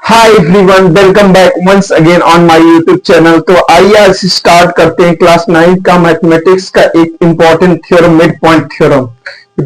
Hi everyone, welcome back once again on my YouTube channel. तो आइए आज start करते हैं क्लास 9 का मैथमेटिक्स का एक important theorem, mid point theorem.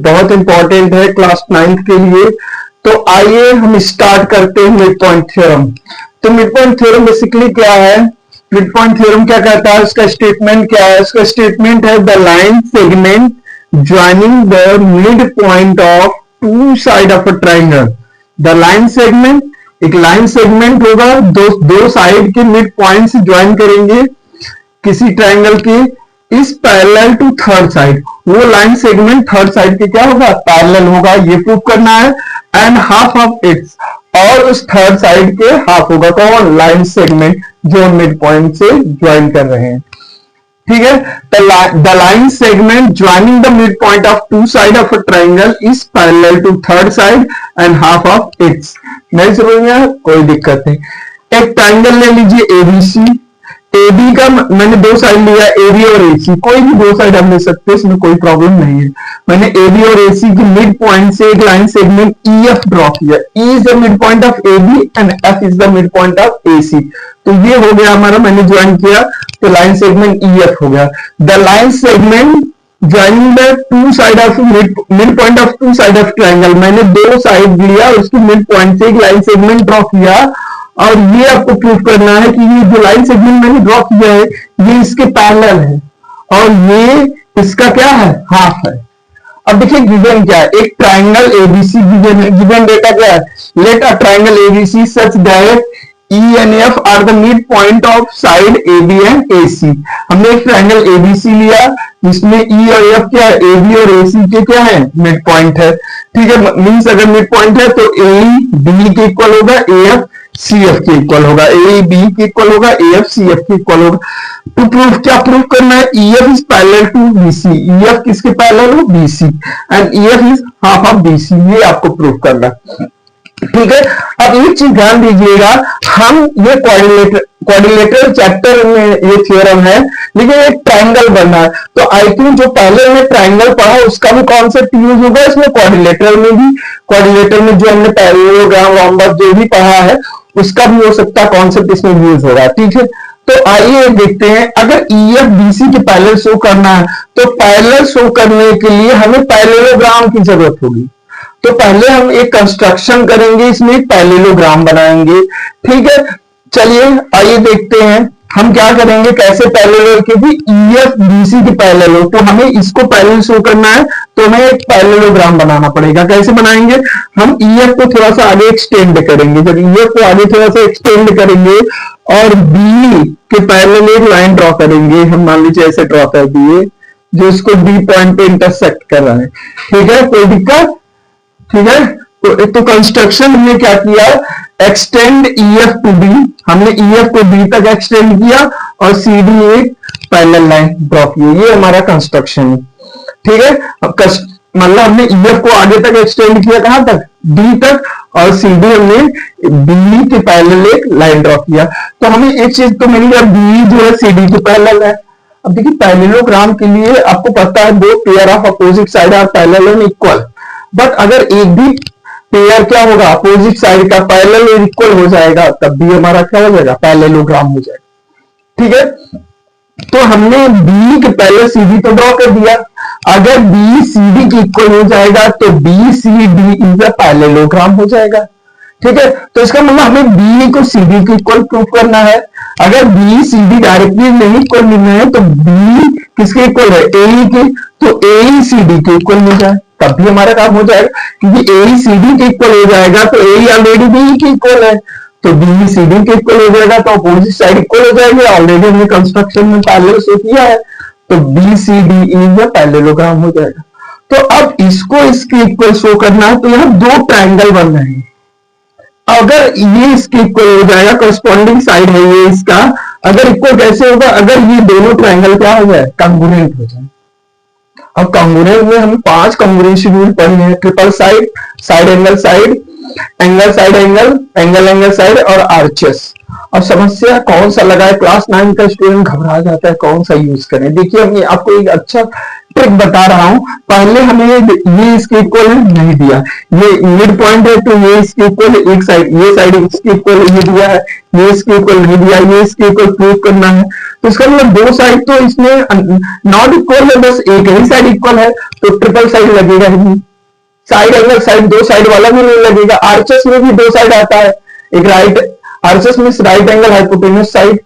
बहुत इंपॉर्टेंट है क्लास 9 के लिए। तो आइए हम स्टार्ट करते हैं मिड पॉइंट थ्योरम। तो मिड पॉइंट थ्योरम बेसिकली क्या है? मिड पॉइंट थ्योरम क्या कहता है? उसका स्टेटमेंट क्या है? उसका स्टेटमेंट है the line segment joining the mid point of two side of a triangle. The line segment, एक लाइन सेगमेंट होगा, दो साइड के मिड पॉइंट से ज्वाइन करेंगे किसी ट्रायंगल के, इस पैरेलल टू थर्ड साइड। वो लाइन सेगमेंट थर्ड साइड के क्या होगा? पैरेलल होगा, ये प्रूव करना है। एंड हाफ ऑफ इट्स, और उस थर्ड साइड के हाफ होगा कौन? लाइन सेगमेंट जो मिड पॉइंट से ज्वाइन कर रहे हैं। ठीक है, the line segment joining the mid point of two side of a triangle is parallel to third side and half of its. नहीं समझ में आया? कोई दिक्कत नहीं। एक ट्राइंगल ले लीजिए एबीसी। एबी का मैंने दो साइड लिया, एबी और एसी। कोई भी दो साइड हम ले सकते हैं, इसमें कोई प्रॉब्लम नहीं है। मैंने एबी और एसी के मिड पॉइंट से एक लाइन सेगमेंट ईएफ ड्रॉ किया। E is the mid point of AB and F is the mid point of AC. तो ये हो गया हमारा, मैंने ज्वाइन किया तो लाइन सेगमेंट ईएफ हो गया। The line segment joining the two side of mid point of two side of triangle. मैंने दो साइड लिया, उसके मिड पॉइंट से एक लाइन सेगमेंट ड्रॉ किया, और ये आपको प्रूव करना है कि ये जो लाइन सेगमेंट मैंने ड्रॉ किया है ये इसके पैरेलल है, और ये इसका क्या है? हाफ है। अब देखिए गिवन क्या है, एक ट्राइंगल एबीसी गिवन है। गिवन डेटा क्या है? Let a triangle ABC such that E and F are the mid point of side AB and AC। हमने एक ट्राइंगल ABC लिया जिसमें E और F क्या है? AB और AC के क्या है? मिड पॉइंट है। ठीक है, मीन्स अगर मिड पॉइंट है तो AE B के इक्वल होगा, AF CF के इक्वल होगा, AE B के इक्वल होगा, AF CF के इक्वल होगा। तो प्रूफ क्या प्रूफ करना है? EF is parallel to BC। EF किसके पैरेलल हो? BC। And EF is half of BC। ये आपको प्रूफ करना है। ठीक है, अब एक चीज ध्यान दीजिएगा, हम ये क्वाड्रिलेटरल चैप्टर में ये थ्योरम है, लेकिन एक ट्राइंगल बनना है। तो आई थिंक जो पहले हमने ट्राइंगल पढ़ा उसका भी कॉन्सेप्ट यूज होगा इसमें, क्वाड्रिलेटरल में भी। क्वाड्रिलेटरल में जो हमने पैरेललोग्राम, रोम्बस जो भी पढ़ा है उसका भी हो सकता है कॉन्सेप्ट इसमें यूज होगा। ठीक है, तो आइए देखते हैं, अगर EF BC के पैरेलल शो करना है तो पैरेलल शो करने के लिए हमें पैरेललोग्राम की जरूरत होगी। तो पहले हम एक कंस्ट्रक्शन करेंगे, इसमें एक पैरेललोग्राम बनाएंगे। ठीक है, चलिए आइए देखते हैं हम क्या करेंगे, कैसे पैरेलल के भी EF BC के पैरेलल हो। तो हमें इसको पैरेलल शो करना है तो हमें एक पैरेललोग्राम बनाना पड़ेगा। कैसे बनाएंगे? हम EF को थोड़ा सा आगे एक्सटेंड करेंगे। जब EF को आगे थोड़ा सा एक्सटेंड करेंगे और B के पैरेलल एक लाइन ड्रॉ करेंगे, हम मान लीजिए ऐसे ड्रॉ कर दिए जो इसको B पॉइंट पे इंटरसेक्ट कर रहा है। ठीक है, कोई दिक्कत? ठीक है, तो कंस्ट्रक्शन हमने क्या किया? Extend EF to B। हमने EF को B तक एक्सटेंड किया और CD एक पैरेलल लाइन ड्रॉ की। ये हमारा कंस्ट्रक्शन है। ठीक है, मतलब हमने EF को आगे तक एक्सटेंड किया, कहां तक? B तक, और CD हमने B के पैरेलल एक लाइन ड्रॉ किया। तो हमें एक चीज तो मिल गया, B जो है CD के पैरेलल है। अब देखिए पैरेललोग्राम के लिए आपको पता है दो pair of opposite side are parallel and equal. But अगर एक भी पेयर क्या होगा? अपोजिट साइड का पैरेलल और इक्वल हो जाएगा, तब भी हमारा क्या हो जाएगा? पैरेललोग्राम हो जाएगा। ठीक है, तो हमने B के पहले CD तो ड्रॉ कर दिया। अगर B CD के इक्वल हो जाएगा तो BCD इज अ पैरेललोग्राम हो जाएगा। ठीक है, तो इसका मतलब हमें B को CD के इक्वल प्रूफ करना है। अगर BCD डायरेक्टली नहीं इक्वल मिलना है तो B किसके इक्वल है? AE के, तो AE CD के इक्वल हो जाए तब भी हमारा काम हो जाएगा, क्योंकि AE CD के इक्वल हो जाएगा तो AE ऑलरेडी BE के इक्वल है, तो BE CD के इक्वल हो जाएगा, तो अपोजिट साइड इक्वल हो जाएगी। ऑलरेडी हमने कंस्ट्रक्शन में पैरेलल शो किया है, तो BCD इज अ पैरेललोग्राम हो जाएगा। तो अब इसको इसके इक्वल शो करना है, तो यहाँ दो ट्राइंगल बन रहे हैं। अगर ये इसके इक्वल हो जाएगा, करस्पॉन्डिंग साइड है ये इसका, अगर इक्वल कैसे होगा? अगर ये दोनों ट्राइंगल क्या हो जाए? कॉन्ग्रुएंट हो जाए। अब कॉन्ग्रुएंट में हम 5 कॉन्ग्रुएंसी रूल पढ़े हैं, triple side, side angle side, angle side angle, angle angle side और आर्चेस। और समस्या कौन सा लगा है, क्लास 9 का स्टूडेंट घबरा जाता है कौन सा यूज करें। देखिए हम आपको एक अच्छा ट्रिक बता रहा हूं। पहले हमें ये इसके इक्वल नहीं दिया, ये मिड पॉइंट है तो ये इसके इक्वल एक साइड, ये साइड इसके इक्वल ये दिया है, ये इसके इक्वल नहीं दिया, ये इसके इक्वल प्रूव करना है। तो इसका मतलब दो साइड तो इसमें नॉट इक्वल है, बस एक ही साइड इक्वल है तो ट्रिपल साइड लगेगा ही। साइड एंगल साइड दो साइड वाला भी नहीं लगेगा। आर्चेस में भी दो साइड आता है, एक राइट आर्चेस में राइट एंगल हाइपोटेनस साइड,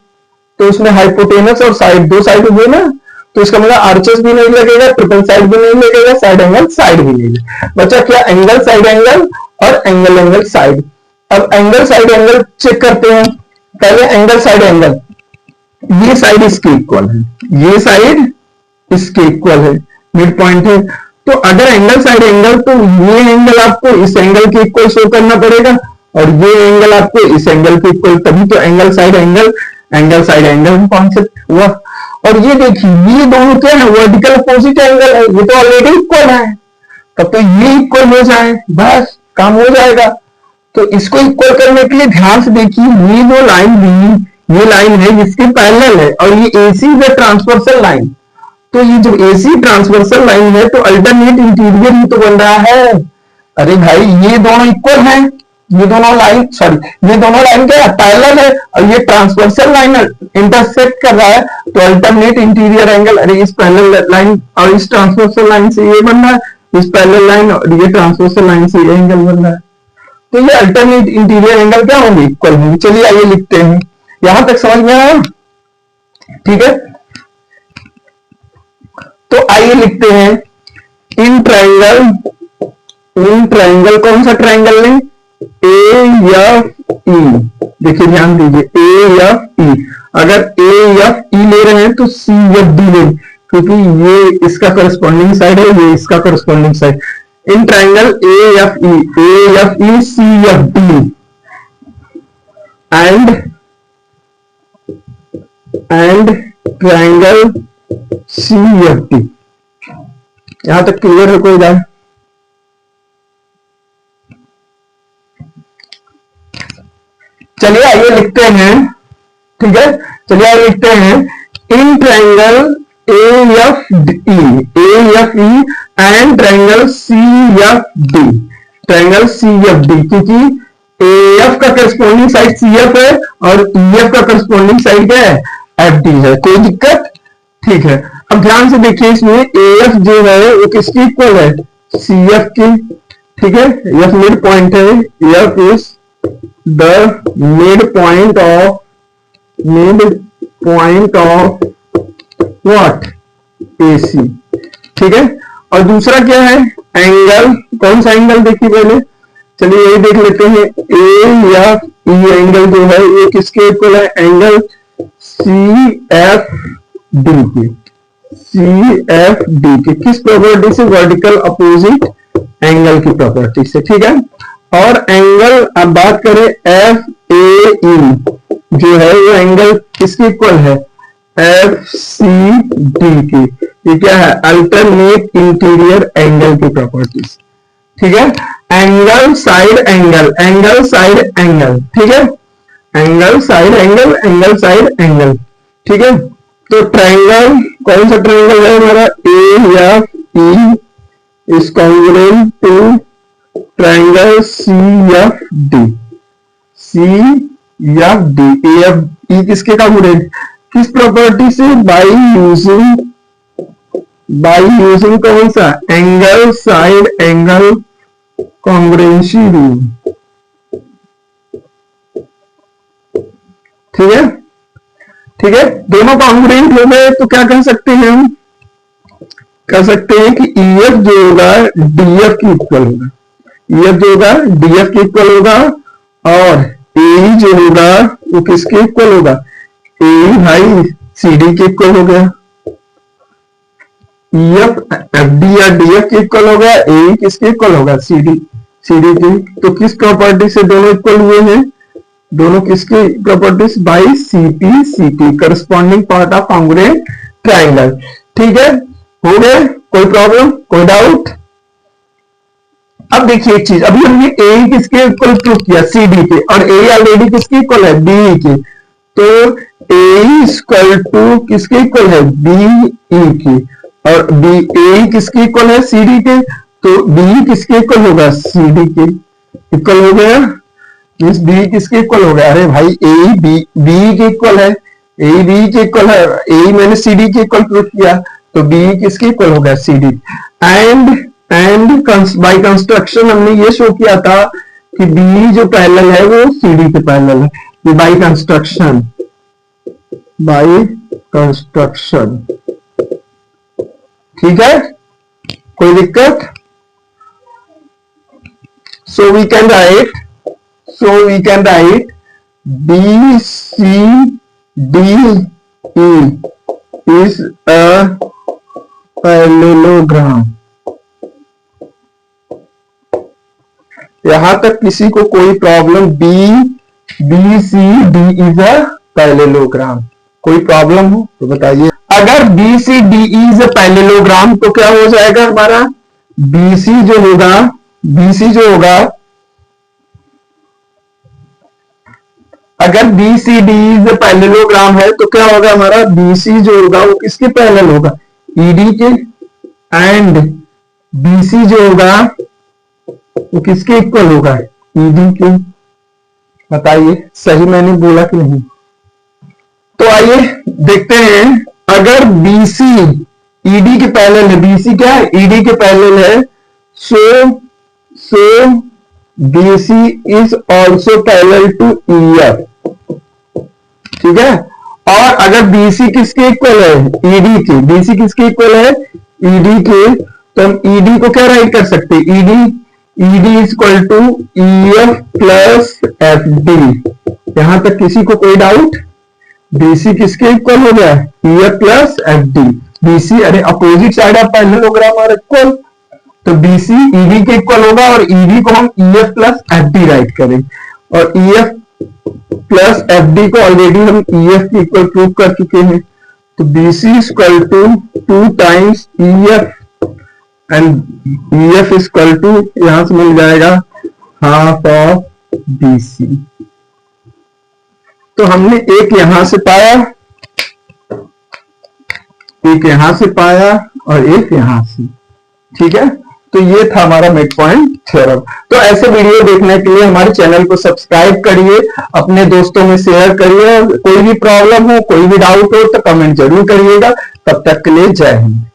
तो उसमें हाइपोटेनस और साइड दो साइड हुए ना, तो इसका मतलब आर्चेस भी नहीं लगेगा, ट्रिपल साइड भी नहीं लगेगा, साइड एंगल साइड भी नहीं लगेगा। बच्चा क्या एंगल साइड एंगल और एंगल एंगल साइड। अब एंगल साइड एंगल चेक करते हैं। पहले एंगल साइड एंगल, ये साइड इसके इक्वल है, ये साइड इसके इक्वल है, मिड पॉइंट है। तो अगर एंगल साइड एंगल, तो ये एंगल आपको इस एंगल के इक्वल शो करना पड़ेगा और ये एंगल आपको इस एंगल के इक्वल, तभी तो angle side angle, angle side angle concept हुआ। और ये देखिए ये दोनों क्या है, वर्टिकल अपोजिट एंगल है, ये तो ऑलरेडी इक्वल है, तब तो ये इक्वल हो जाए, बस काम हो जाएगा। तो इसको इक्वल करने के लिए ध्यान से देखिए, ये जो लाइन दी, ये लाइन है जिसके पैरेलल है और ये AC द ट्रांसवर्सल लाइन। तो ये जो AC ट्रांसवर्सल लाइन है तो अल्टरनेट इंटीरियर ही तो बन रहा है। अरे भाई ये दोनों इक्वल हैं, ये दोनों लाइन सॉरी ये दोनों लाइन क्या है, पैरेलल है और ये ट्रांसवर्सल लाइन इंटरसेक्ट कर रहा है, तो अल्टरनेट इंटीरियर एंगल, अरे इस पैरेलल लाइन और इस ट्रांसवर्सल लाइन से ये बन रहा है, इस पैरेलल लाइन और ये ट्रांसवर्सल लाइन से ये एंगल बन रहा है, तो ये अल्टरनेट इंटीरियर एंगल क्या होंगे, इक्वल होंगे। चलिए आइए लिखते हैं, यहां तक समझ में आया, ठीक है। तो आइए लिखते हैं इन ट्रायंगल कौन सा ट्रायंगल लें, AFE। देखिए ध्यान दीजिए AFE, अगर AFE ले रहे हैं तो CFD लें, क्योंकि ये इसका करस्पॉन्डिंग साइड है, ये इसका corresponding side. In triangle AFE CFD and triangle CFD। यहां तक क्लियर है कोई बात? चलिए आइए लिखते हैं, ठीक है। चलिए आइए लिखते हैं in triangle AFE and triangle CFD, triangle CFD, क्योंकि AF का करस्पॉन्डिंग साइड CF है और EF का करस्पॉन्डिंग साइड क्या है, FD है। कोई दिक्कत? ठीक है। अब ध्यान से देखिए, इसमें AF जो है वो किसकी इक्वल है, CF की, ठीक है। F मिड पॉइंट है, F is the mid point of what, AC, ठीक है। और दूसरा क्या है, एंगल, कौन सा एंगल देखिए पहले, चलिए यही देख लेते हैं। AFE एंगल जो है ये किसके इक्वल है, एंगल CFD के, CFD के किस प्रॉपर्टी से, वर्टिकल अपोजिट एंगल की प्रॉपर्टी से, ठीक है। और एंगल अब बात करें FAE जो है वो एंगल किसके इक्वल है, FCD की, ये क्या है, अल्टरनेट इंटीरियर एंगल की प्रॉपर्टीज, ठीक है। Angle side angle, angle side angle, ठीक है, angle side angle, angle side angle, ठीक है। तो ट्रायंगल कौन सा ट्रायंगल है हमारा, AFE is congruent to triangle CFD, CFD, AFE किसके कॉन्ग्रुएंट, किस प्रॉपर्टी से, बाय यूजिंग कौन सा, angle side angle congruency rule, ठीक है, ठीक है। दोनों कॉन्ग्रुएंट हो गए तो क्या कह सकते हैं हम, कह सकते हैं कि EF जो होगा DF की इक्वल होगा, EF जो होगा DF की इक्वल होगा, और AE जो होगा वो किसके इक्वल होगा, AE भाई CD के इक्वल हो गया। EF FD या DF के इक्वल होगा, AE किसके इक्वल होगा, CD की। तो किस प्रॉपर्टी से दोनों इक्वल हुए हैं, दोनों किसकी properties, by CP corresponding part of congruent triangle, ठीक है। हो गए, कोई प्रॉब्लम, कोई डाउट? अब देखिए एक चीज, अभी हमने ए किसके इक्वल प्रूव किया, सी डी के, और ए ऑलरेडी किसके इक्वल है, बी के। तो ए इक्वल टू किसके इक्वल है, बी ई की, और बी ए किसके इक्वल है, सी डी के। तो बी किसके इक्वल होगा, सी डी के इक्वल हो गया। मीन्स बी किसके इक्वल हो गया, अरे भाई ए बी बी के इक्वल है, ए बी के इक्वल है, ए मैंने सी डी के इक्वल प्रूव किया, तो बी किसके इक्वल हो गया, C D. And by construction हमने ये शो किया था कि बी जो पैरेलल है वो सी डी के पैरेलल है, ये बाय कंस्ट्रक्शन, ठीक है, कोई दिक्कत। So we can write B C D E is a parallelogram. यहां तक किसी को कोई problem, B C D is a parallelogram, कोई प्रॉब्लम हो तो बताइए। अगर B C D is a parallelogram तो क्या हो जाएगा हमारा, बीसी जो होगा, अगर B C D is parallelogram है तो क्या होगा हमारा, बीसी जो होगा वो किसके पैरेलल होगा, ईडी के, एंड बीसी जो होगा वो किसके इक्वल होगा, ईडी के। बताइए सही मैंने बोला कि नहीं। तो आइए देखते हैं, अगर बीसी ईडी के पैरेलल है, बीसी क्या है, ईडी के पैरेलल है, so BC is also parallel to EF, ठीक है। और अगर बीसी किसके इक्वल है, ईडी के, बीसी किसके इक्वल है, ईडी के, तो हम ईडी को क्या राइट कर सकते हैं, ED is equal to EF plus F D. यहां तक किसी को कोई डाउट, बीसी किसके इक्वल हो गया, EF plus F D. BC are opposite side of parallelogram are equal, तो बीसी ईडी के इक्वल होगा, और ईडी को हम EF plus F D write करें, और ईएफ प्लस एफ डी को ऑलरेडी हम ईएफ के इक्वल प्रूव कर चुके हैं। तो BC equal to 2 times EF, and EF equal to यहां से मिल जाएगा हाफ ऑफ बीसी। तो हमने एक यहां से पाया, एक यहां से पाया, और एक यहां से, ठीक है। तो ये था हमारा मिड पॉइंट थ्योरम। तो ऐसे वीडियो देखने के लिए हमारे चैनल को सब्सक्राइब करिए, अपने दोस्तों में शेयर करिए, कोई भी प्रॉब्लम हो, कोई भी डाउट हो तो कमेंट जरूर करिएगा। तब तक के लिए जय हिंद।